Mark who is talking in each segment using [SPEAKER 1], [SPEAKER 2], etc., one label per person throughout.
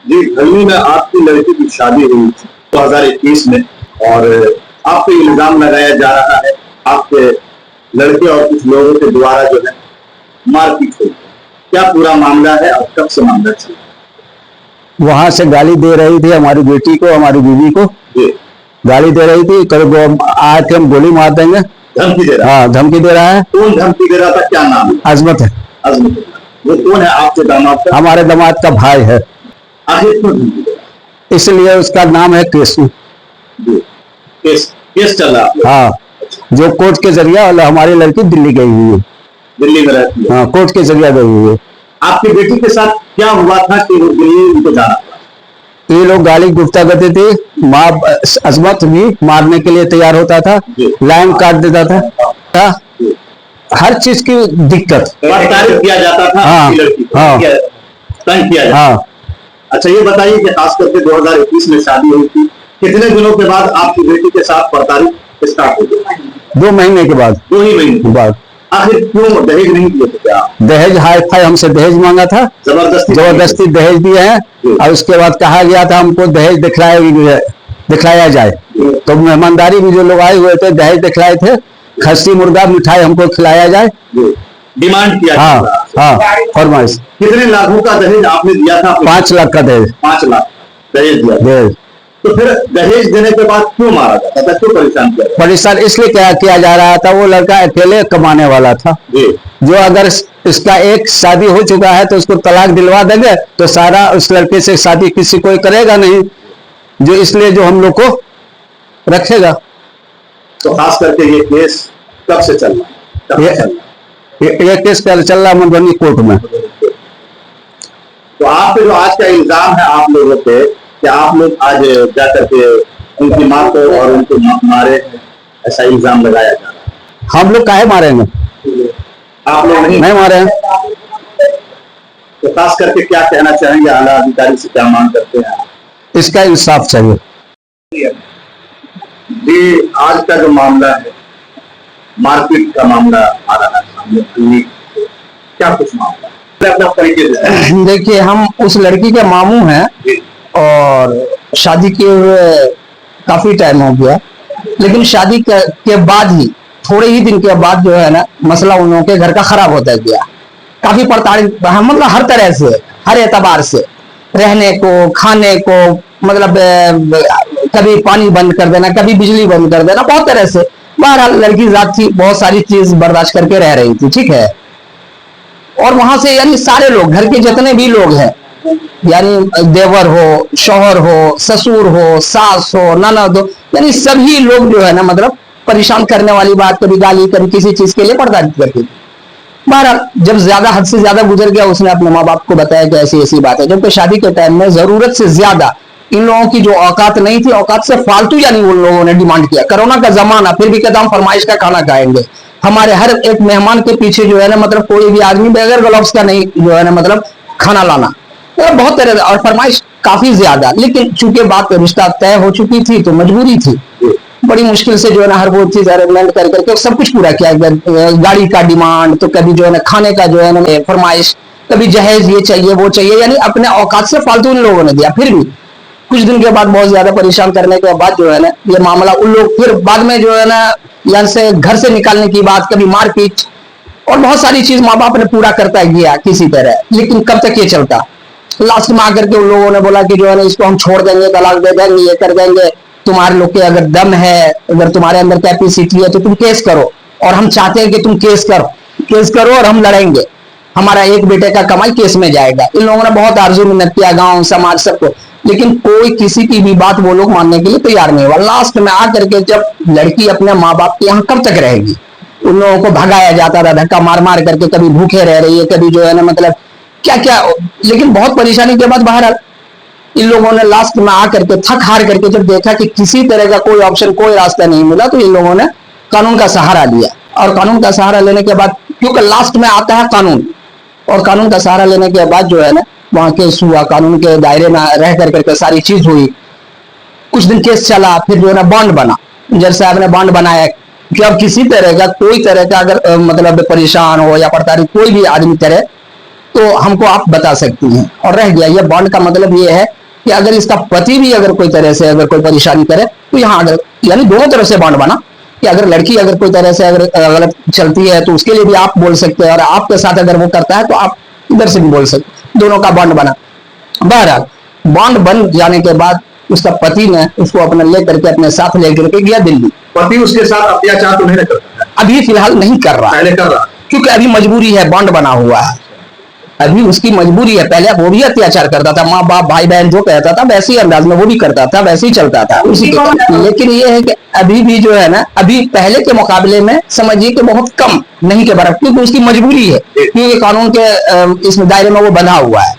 [SPEAKER 1] जी, धर्मी में आपकी लड़की की शादी हुई थी 2021 में, और आप पे इल्जाम लगाया जा रहा है आपके लड़के और कुछ लोगों के द्वारा जो है मारपीट हुई। क्या पूरा मामला है और कब से मामला चल रहा है?
[SPEAKER 2] वहां से गाली दे रही थी हमारी बेटी को, हमारी बीवी को
[SPEAKER 1] जी,
[SPEAKER 2] गाली दे रही थी। कल आए थे, हम गोली मार देंगे,
[SPEAKER 1] धमकी दे रहा है।
[SPEAKER 2] हाँ धमकी दे रहा है।
[SPEAKER 1] कौन धमकी दे रहा था, क्या नाम है?
[SPEAKER 2] अजमत है,
[SPEAKER 1] अजमत। वो कौन है आपके दामाद का?
[SPEAKER 2] हमारे दामाद का भाई है।
[SPEAKER 1] आखिर क्यों धमकी दे रहा है?
[SPEAKER 2] इसलिए उसका नाम है केसू।
[SPEAKER 1] जी, केस चल रहा है।
[SPEAKER 2] हाँ, जो कोर्ट के जरिए हमारी लड़की दिल्ली गई हुई है।
[SPEAKER 1] दिल्ली में रहती है?
[SPEAKER 2] हाँ, कोर्ट के जरिए गई हुई है।
[SPEAKER 1] आपकी बेटी के साथ क्या हुआ था कि वो दिल्ली उनको जाना पड़ा?
[SPEAKER 2] ये लोग गाली गुफ्ता करते थे। अजमत भी मारने के लिए तैयार होता था, लाइन काट देता था, हर चीज की दिक्कत।
[SPEAKER 1] तारीफ किया जाता था।
[SPEAKER 2] हाँ,
[SPEAKER 1] आपकी लड़की को
[SPEAKER 2] हाँ,
[SPEAKER 1] तंग किया जाता।
[SPEAKER 2] हाँ।
[SPEAKER 1] अच्छा, ये बताइए कि खास करके 2021 में शादी हुई थी, कितने दिनों के बाद आपकी बेटी के साथ प्रताड़ित स्टार्ट हो गई?
[SPEAKER 2] 2 महीने के बाद।
[SPEAKER 1] 2 ही महीने के
[SPEAKER 2] बाद।
[SPEAKER 1] आखिर क्यों दहेज नहीं दिए थे? क्या
[SPEAKER 2] दहेज हाई फाई हमसे दहेज मांगा था, जबरदस्ती दहेज दिए हैं। और उसके बाद कहा गया था हमको दहेज दिखलाया जाए। तो मेहमानदारी में जो लोग आए हुए थे दहेज दिखलाए थे, खस्सी मुर्गा मिठाई हमको खिलाया जाए,
[SPEAKER 1] डिमांड किया।
[SPEAKER 2] हाँ, हाँ, फरमाइश।
[SPEAKER 1] कितने लाखों का दहेज आपने दिया था?
[SPEAKER 2] 5 लाख का दहेज।
[SPEAKER 1] 5 लाख दहेज दिया।
[SPEAKER 2] दहेज।
[SPEAKER 1] तो फिर दहेज देने के बाद क्यों मारा जाता था, क्यों परेशान किया?
[SPEAKER 2] परेशान इसलिए क्या किया जा रहा था, वो लड़का अकेले कमाने वाला था। जो अगर इसका एक शादी हो चुका है तो उसको तलाक दिलवा देंगे तो सारा उस लड़के से शादी किसी कोई करेगा नहीं, जो इसलिए जो हम लोग को रखेगा।
[SPEAKER 1] तो खास करके ये केस कब से चल रहा है?
[SPEAKER 2] ये केस चल रहा मधुबनी कोर्ट में।
[SPEAKER 1] तो आप पे जो आज का इल्जाम है आप लोगों पे, कि आप लोग आज जाकर के उनकी माँ को और उनको मारे, ऐसा इल्जाम लगाया जा रहा है।
[SPEAKER 2] हम लोग काहे मारेंगे?
[SPEAKER 1] आप लोग नहीं
[SPEAKER 2] मारे हैं।
[SPEAKER 1] तो खास करके क्या कहना चाहेंगे, आला अधिकारी से क्या मांग करते हैं?
[SPEAKER 2] इसका इंसाफ चाहिए।
[SPEAKER 1] जी, आज का जो मामला है, मारपीट का मामला आ रहा है सामने, क्या कुछ मामला है? अपना परिचय
[SPEAKER 3] देखिए, हम उस लड़की के मामू हैं और शादी किए हुए काफी टाइम हो गया, लेकिन शादी के बाद ही थोड़े ही दिन के बाद जो है ना मसला उन लोगों के घर का खराब होता गया। काफी प्रताड़ित, मतलब हर तरह से, हर एतबार से, रहने को, खाने को, मतलब कभी पानी बंद कर देना, कभी बिजली बंद कर देना, बहुत तरह से। बहरहाल लड़की जात थी, बहुत सारी चीज बर्दाश्त करके रह रही थी, ठीक है। और वहां से यानी सारे लोग, घर के जितने भी लोग हैं, यानी देवर हो, शौहर हो, ससुर हो, सास हो, ननद हो, यानी सभी लोग जो है ना मतलब परेशान करने वाली बात, कभी गाली, कभी किसी चीज के लिए प्रताड़ित करती थी। बहरहाल जब ज्यादा हद से ज्यादा गुजर गया, उसने अपने माँ बाप को बताया कि ऐसी ऐसी बात है, जबकि शादी के टाइम में जरूरत से ज्यादा इन लोगों की जो औकात नहीं थी, औकात से फालतू यानी उन लोगों ने डिमांड किया। कोरोना का जमाना, फिर भी कहता हम फरमाइश का खाना खाएंगे। हमारे हर एक मेहमान के पीछे जो है ना मतलब कोई भी आदमी बगैर ग्लव्स का नहीं जो है ना मतलब खाना लाना, तो बहुत तरह और फरमाइश काफी ज्यादा। लेकिन चूंकि बात रिश्ता तय हो चुकी थी तो मजबूरी थी, बड़ी मुश्किल से जो है ना हर वो चीज अरेंजमेंट कर करके सब कुछ पूरा किया गया। गाड़ी का डिमांड, तो कभी जो है ना खाने का जो है ना फरमाइश, कभी जहेज ये चाहिए वो चाहिए, यानी अपने औकात से फालतू इन लोगों ने दिया। फिर भी कुछ दिन के बाद बहुत ज्यादा परेशान करने के बाद जो है ना ये मामला उन लोग फिर बाद में जो है ना यहाँ से घर से निकालने की बात, कभी मारपीट और बहुत सारी चीज माँ बाप ने पूरा करता गया किसी तरह। लेकिन कब तक ये चलता, लास्ट में आकर के उन लोगों ने बोला कि जो है ना इसको हम छोड़ देंगे, तलाक दे देंगे, ये कर देंगे, तुम्हारे लोग के अगर दम है, अगर तुम्हारे अंदर कैपेसिटी है तो तुम केस करो, और हम चाहते हैं कि तुम केस करो और हम लड़ेंगे, हमारा एक बेटे का कमाई केस में जाएगा। इन लोगों ने बहुत आरजू मिन्नत किया, गांव समाज सबको, लेकिन कोई किसी की भी बात वो लोग मानने के लिए तैयार नहीं हुआ। लास्ट में आकर के जब लड़की अपने माँ बाप के यहाँ कब तक रहेगी, उन लोगों को भगाया जाता था धक्का मार मार करके, कभी भूखे रह रही है, कभी जो है ना मतलब क्या क्या। लेकिन बहुत परेशानी के बाद बहरहाल इन लोगों ने लास्ट में आकर के थक हार करके जब देखा कि किसी तरह का कोई ऑप्शन, कोई रास्ता नहीं मिला, तो इन लोगों ने कानून का सहारा लिया। और कानून का सहारा लेने के बाद, क्योंकि लास्ट में आता है कानून, और कानून का सहारा लेने के बाद जो है ना वहां केस हुआ, कानून के दायरे में रह करके सारी चीज हुई। कुछ दिन केस चला, फिर जो है ना बॉन्ड बना, जज साहब ने बॉन्ड बनाया कि अब किसी तरह का कोई तरह का अगर मतलब परेशान हो या प्रताड़ित कोई भी आदमी करे तो हमको आप बता सकती हैं। और रह गया ये बॉन्ड का मतलब ये है कि अगर इसका पति भी अगर कोई तरह से अगर कोई परेशानी करे तो यहाँ अगर यानी दोनों तरफ से बॉन्ड बना कि अगर लड़की अगर कोई तरह से अगर गलत चलती है तो उसके लिए भी आप बोल सकते हैं, और आपके साथ अगर वो करता है तो आप इधर से भी बोल सकते, दोनों का बॉन्ड बना। बहरहाल बॉन्ड बन जाने के बाद उसका पति ने उसको अपने लेकर के अपने साथ लेकर के गया दिल्ली।
[SPEAKER 1] पति उसके साथ अत्याचार तो नहीं करता है?
[SPEAKER 3] अभी फिलहाल नहीं कर रहा,
[SPEAKER 1] पहले कर रहा,
[SPEAKER 3] क्योंकि अभी मजबूरी है, बॉन्ड बना हुआ है, अभी उसकी मजबूरी है। पहले वो भी अत्याचार करता था, माँ बाप भाई बहन जो कहता था वैसे ही अंदाज में वो भी करता था, वैसे ही चलता था उसी के। लेकिन ये है कि अभी भी जो है ना, अभी पहले के मुकाबले में समझिए कि बहुत कम, नहीं के बराबर, क्योंकि उसकी मजबूरी है, क्योंकि कानून के इस दायरे में वो बंधा हुआ है।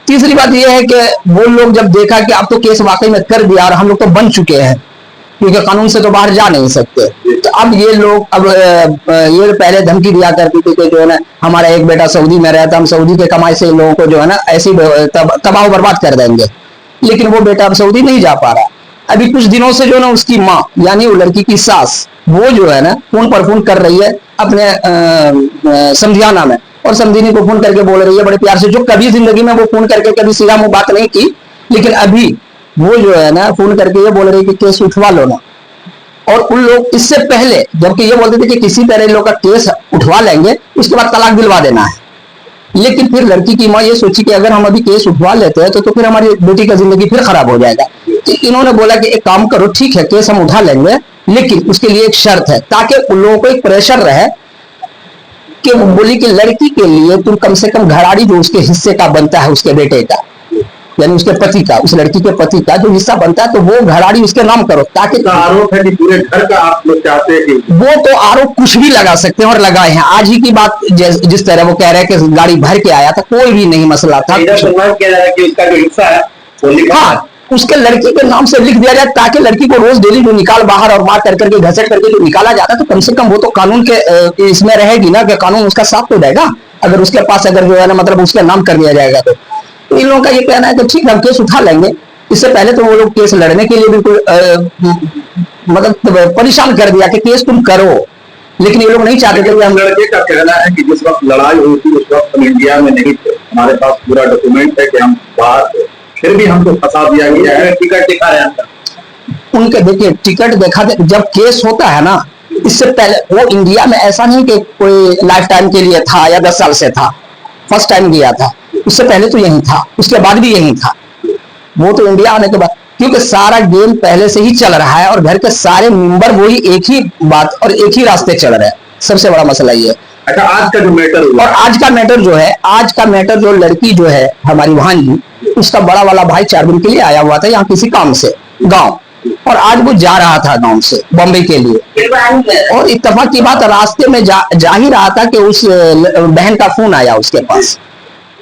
[SPEAKER 3] तीसरी बात यह है कि वो लोग जब देखा कि अब तो केस वाकई में कर दिया और हम लोग तो बन चुके हैं, क्योंकि कानून से तो बाहर जा नहीं सकते, तो अब ये लोग अब ये पहले धमकी दिया करती थी कि जो है ना हमारा एक बेटा सऊदी में रहता, हम सऊदी के कमाई से लोगों को जो है ना ऐसी तबाह बर्बाद कर देंगे। लेकिन वो बेटा अब सऊदी नहीं जा पा रहा। अभी कुछ दिनों से जो है ना उसकी माँ यानी वो लड़की की सास, वो जो है ना फोन पर फोन कर रही है अपने समझियाना में, और समझिनी को फोन करके बोल रही है बड़े प्यार से, जो कभी जिंदगी में वो फोन करके कभी सीधा मुंह बात नहीं की, लेकिन अभी वो जो है ना फोन करके ये बोल रही है कि केस उठवा लो ना। और उन लोग इससे पहले जबकि ये बोलते थे कि किसी तरह लोग का केस उठवा लेंगे उसके बाद तलाक दिलवा देना है, लेकिन फिर लड़की की माँ ये सोची कि अगर हम अभी केस उठवा लेते हैं तो फिर हमारी बेटी का जिंदगी फिर खराब हो जाएगा। तो इन्होंने बोला कि एक काम करो, ठीक है केस हम उठा लेंगे, लेकिन उसके लिए एक शर्त है, ताकि उन लोगों को एक प्रेशर रहे कि वो बोली कि लड़की के लिए तुम कम से कम घराड़ी जो उसके हिस्से का बनता है, उसके बेटे का यानी उसके पति का, उस लड़की के पति का जो हिस्सा बनता है तो वो घराड़ी उसके नाम करो, ताकि
[SPEAKER 1] आरोप है कि पूरे घर का आप लोग चाहते हैं कि
[SPEAKER 3] वो तो आरोप कुछ भी लगा सकते हैं और लगाए हैं। आज ही की बात जिस तरह वो कह रहे हैं कि गाड़ी भर के आया था, कोई भी नहीं मसला था।
[SPEAKER 1] किया जा रहा है कि उसका जो हिस्सा है वो
[SPEAKER 3] हाँ, उसके लड़की के नाम से लिख दिया जाए, ताकि लड़की को रोज डेली जो निकाल बाहर और बात करके घसट करके जो निकाला जाता है तो कम से कम वो तो कानून के इसमें रहेगी ना, कि कानून उसका साथ तो देगा। अगर उसके पास अगर जो है ना मतलब उसका नाम कर दिया जाएगा तो इन लोगों का ये कहना है कि ठीक है हम केस उठा लेंगे। इससे पहले तो वो लोग केस लड़ने के लिए बिल्कुल मतलब परेशान कर दिया कि केस तुम करो, लेकिन ये लोग नहीं चाहते थे। हम
[SPEAKER 1] लड़के का कहना है कि जिस वक्त लड़ाई हुई थी उस वक्त हम इंडिया में नहीं थे, हमारे पास पूरा डॉक्यूमेंट है कि हम बाहर थे, फिर भी हमको फंसा दिया गया है, टिकट दिखा रहे हैं।
[SPEAKER 3] उनके देखिए टिकट देखा जब केस होता है ना, इससे पहले वो इंडिया में ऐसा नहीं कि कोई लाइफ टाइम के लिए था या 10 साल से था, फर्स्ट टाइम गया था, उससे पहले तो यही था, उसके बाद भी यही था। वो तो इंडिया आने के बाद, क्योंकि सारा गेम पहले से ही चल रहा है और घर के सारे मेंबर वही एक ही बात और एक ही रास्ते चल रहे हैं। सबसे बड़ा मसला ये है।
[SPEAKER 1] अच्छा, आज का जो मैटर हुआ,
[SPEAKER 3] और आज का मैटर जो है, आज का मैटर जो लड़की जो है हमारी भांजी, उसका बड़ा वाला भाई 4 दिन के लिए आया हुआ था यहाँ किसी काम से गांव, और आज वो जा रहा था गांव से बॉम्बे के लिए, और इत्तेफाक की बात रास्ते में जा ही रहा था कि उस बहन का फोन आया उसके पास,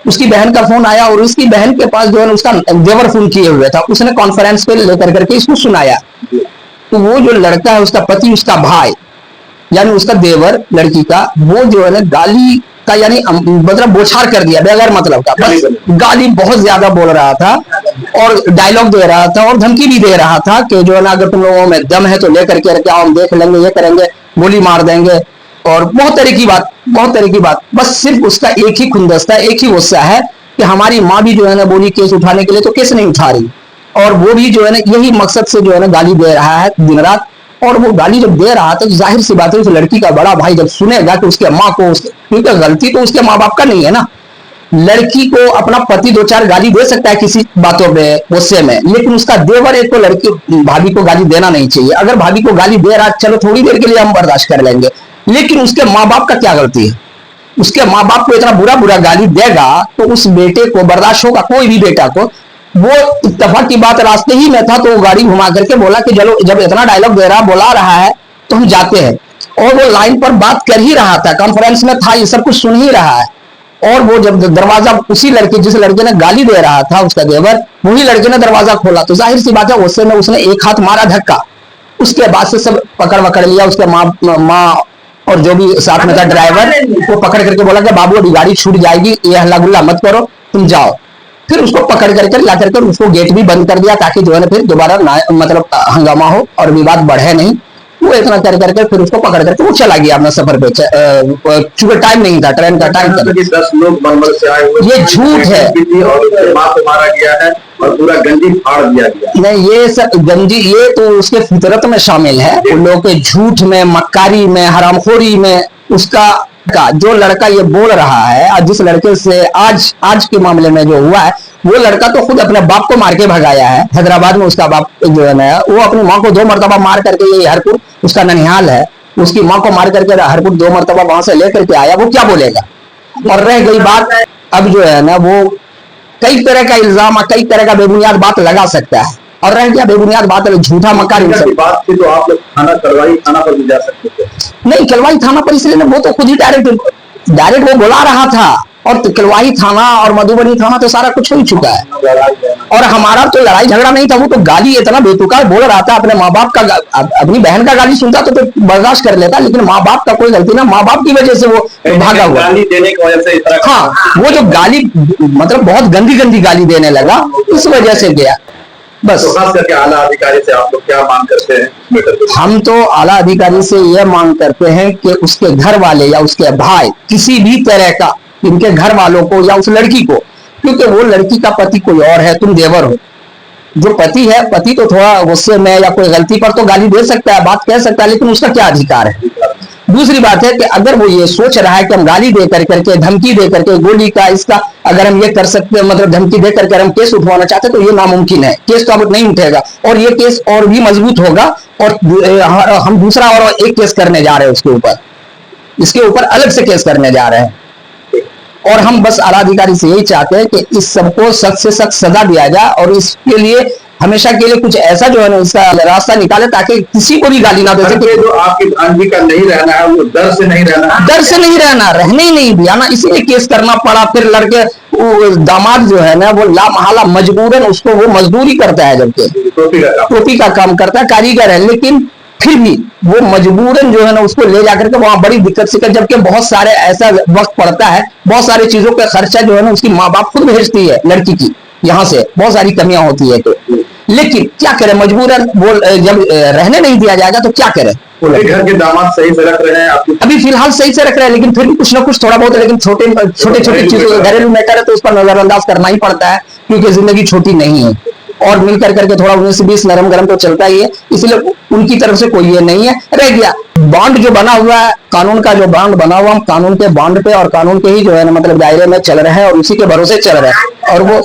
[SPEAKER 3] उसकी बहन का फोन आया, और उसकी बहन के पास जो है उसका देवर फोन किए हुए था, उसने कॉन्फ्रेंस पे लेकर करके इसको सुनाया। तो वो जो लड़का है उसका पति, उसका भाई यानी उसका देवर लड़की का, वो जो है ना गाली का यानी मतलब बोछार कर दिया बगैर मतलब का, गाली बहुत ज्यादा बोल रहा था और डायलॉग दे रहा था और धमकी भी दे रहा था कि जो है ना अगर तुम लोगों में दम है तो लेकर के रखे आओ, हम देख लेंगे, ये करेंगे, गोली मार देंगे, और बहुत तरह की बात, बहुत तरह की बात। बस सिर्फ उसका एक ही खुंदस्ता, एक ही गुस्सा है कि हमारी माँ भी जो है ना बोली केस उठाने के लिए, तो केस नहीं उठा रही, और वो भी जो है ना यही मकसद से जो है ना गाली दे रहा है दिन रात। और वो गाली जब दे रहा था तो जाहिर सी बात है उस लड़की का बड़ा भाई जब सुनेगा कि उसके माँ को, क्योंकि गलती तो उसके माँ बाप का नहीं है ना, लड़की को अपना पति 2-4 गाली दे सकता है किसी बातों में, गुस्से में, लेकिन उसका देवर एक तो लड़की भाभी को गाली देना नहीं चाहिए। अगर भाभी को गाली दे रहा चलो थोड़ी देर के लिए हम बर्दाश्त कर लेंगे, लेकिन उसके माँ बाप का क्या गलती है? उसके माँ बाप को इतना बुरा बुरा गाली देगा तो उस बेटे को बर्दाश्त होगा? कोई भी बेटा को। वो इत्तेफाक की बात रास्ते ही में था तो वो गाड़ी घुमा करके बोला कि चलो जब इतना डायलॉग दे रहा बुला रहा है तो हम जाते हैं, और वो लाइन पर बात कर ही रहा था, कॉन्फ्रेंस में था, ये सब कुछ सुन ही रहा है। और वो जब दरवाजा उसी लड़के, जिस लड़के ने गाली दे रहा था उसका देवर, वही लड़के ने दरवाजा खोला, तो जाहिर सी बात है उससे में उसने एक हाथ मारा धक्का, उसके बाद से सब पकड़ लिया, उसके माँ और जो भी साथ में था ड्राइवर, वो पकड़ करके बोला कि बाबू अभी गाड़ी छूट जाएगी, ये हल्ला गुल्ला मत करो, तुम जाओ। फिर उसको पकड़ करके ला करके उसको गेट भी बंद कर दिया ताकि जो है ना फिर दोबारा मतलब हंगामा हो और विवाद बढ़े नहीं। वो इतना कर करके फिर उसको पकड़ करके वो चला गया अपना सफर पे। चूंकि टाइम नहीं था, ट्रेन का टाइम था।
[SPEAKER 1] 10 लोग मरमर से आए हुए,
[SPEAKER 3] ये झूठ है।
[SPEAKER 1] और उसके मां को मारा गया है और पूरा गंजी फाड़ दिया गया।
[SPEAKER 3] नहीं, ये सब गंजी ये तो उसके फितरत में शामिल है। उन लोगों के झूठ में, मक्कारी में, हरामखोरी में उसका जो लड़का ये बोल रहा है, और जिस लड़के से आज के मामले में जो हुआ है, वो लड़का तो खुद अपने बाप को मार के भगाया है। हैदराबाद में उसका बाप जो है ना, वो अपनी माँ को 2 मरतबा मार करके, ये हरपुर उसका ननिहाल है, उसकी माँ को मार करके हरपुर 2 मरतबा वहां से लेकर के आया। वो क्या बोलेगा? और रह गई बात, अब जो है ना वो कई तरह का इल्जाम, कई तरह का बेबुनियाद बात लगा सकता है। और रह गया बेबुनियाद बात, झूठा मक्कार
[SPEAKER 1] बात थी तो आप लोग कलवाई थाना पर भी जा सकते थे।
[SPEAKER 3] नहीं, कलवाई थाना पर इसलिए वो तो खुद ही डायरेक्ट वो बुला रहा था। और कलवाई थाना और मधुबनी थाना तो सारा कुछ हो ही चुका है। और हमारा तो लड़ाई झगड़ा नहीं था, वो तो गाली इतना बेतुका बोल रहा था। अपने माँ बाप का, अपनी बहन का गाली सुनता तो बर्दाश्त कर लेता, लेकिन माँ बाप का कोई गलती ना, माँ बाप की वजह से वो भागा हुआ।
[SPEAKER 1] गाली देने की वजह से इस तरह,
[SPEAKER 3] हाँ, वो जो गाली मतलब बहुत गंदी गाली देने लगा, इस वजह से गया बस।
[SPEAKER 1] तो खास करके आला अधिकारी से आप लोग क्या मांग करते हैं?
[SPEAKER 3] हम तो आला अधिकारी से यह मांग करते हैं कि उसके घर वाले या उसके भाई, किसी भी तरह का, इनके घर वालों को या उस लड़की को, क्योंकि वो लड़की का पति कोई और है, तुम देवर हो। जो पति है, पति तो थोड़ा गुस्से में या कोई गलती पर तो गाली दे सकता है, बात कह सकता है, लेकिन उसका क्या अधिकार है? दूसरी बात है कि अगर वो ये सोच रहा है कि हम गाली दे करके, धमकी दे करके, गोली का इसका अगर हम ये कर सकते हैं, मतलब धमकी दे करके हम केस उठवाना चाहते तो ये नामुमकिन है। केस तो अब नहीं उठेगा, और ये केस और भी मजबूत होगा। और हम दूसरा और एक केस करने जा रहे हैं उसके ऊपर, इसके ऊपर अलग से केस करने जा रहे हैं। और हम बस आला अधिकारी से यही चाहते हैं कि इस सबको सख्त से सख्त सजा दिया जाए, और इसके लिए हमेशा के लिए कुछ ऐसा जो है ना इसका रास्ता निकाले, ताकि किसी को भी गाली ना दे सके।
[SPEAKER 1] जो आपकी भांजी का नहीं रहना है, वो डर से नहीं रहना,
[SPEAKER 3] डर से नहीं रहना, रहने ही नहीं दिया ना, इसलिए केस करना पड़ा। फिर लड़के दामाद जो है ना, वो लामहला मजबूरन उसको वो मजदूरी करता है, जबकि टोपी का काम करता है, कारीगर है, लेकिन फिर भी वो मजबूरन जो है ना उसको ले जाकर के वहां बड़ी दिक्कत से, जबकि बहुत सारे ऐसा वक्त पड़ता है, बहुत सारी चीजों का खर्चा जो है ना उसकी माँ बाप खुद भेजती है लड़की की, यहाँ से बहुत सारी कमियां होती है। तो लेकिन क्या करे, मजबूरन वो जब रहने नहीं दिया जाएगा तो क्या करे?
[SPEAKER 1] घर के दामाद सही से रख रहे हैं आपको?
[SPEAKER 3] अभी फिलहाल सही से रख रहे हैं, लेकिन फिर भी कुछ ना कुछ थोड़ा बहुत है, लेकिन छोटे चीजों, घरेलू मैटर है तो उस पर नजरअंदाज करना ही पड़ता है, क्योंकि जिंदगी छोटी नहीं है। और मिलकर करके थोड़ा 19-20 नरम गरम तो चलता ही है, इसलिए उनकी तरफ से कोई ये नहीं है। रह गया बॉन्ड जो बना हुआ है, कानून का जो बॉन्ड बना हुआ, हम कानून के बॉन्ड पे और कानून के ही जो है ना मतलब दायरे में चल रहे हैं, और उसी के भरोसे चल रहे हैं। और वो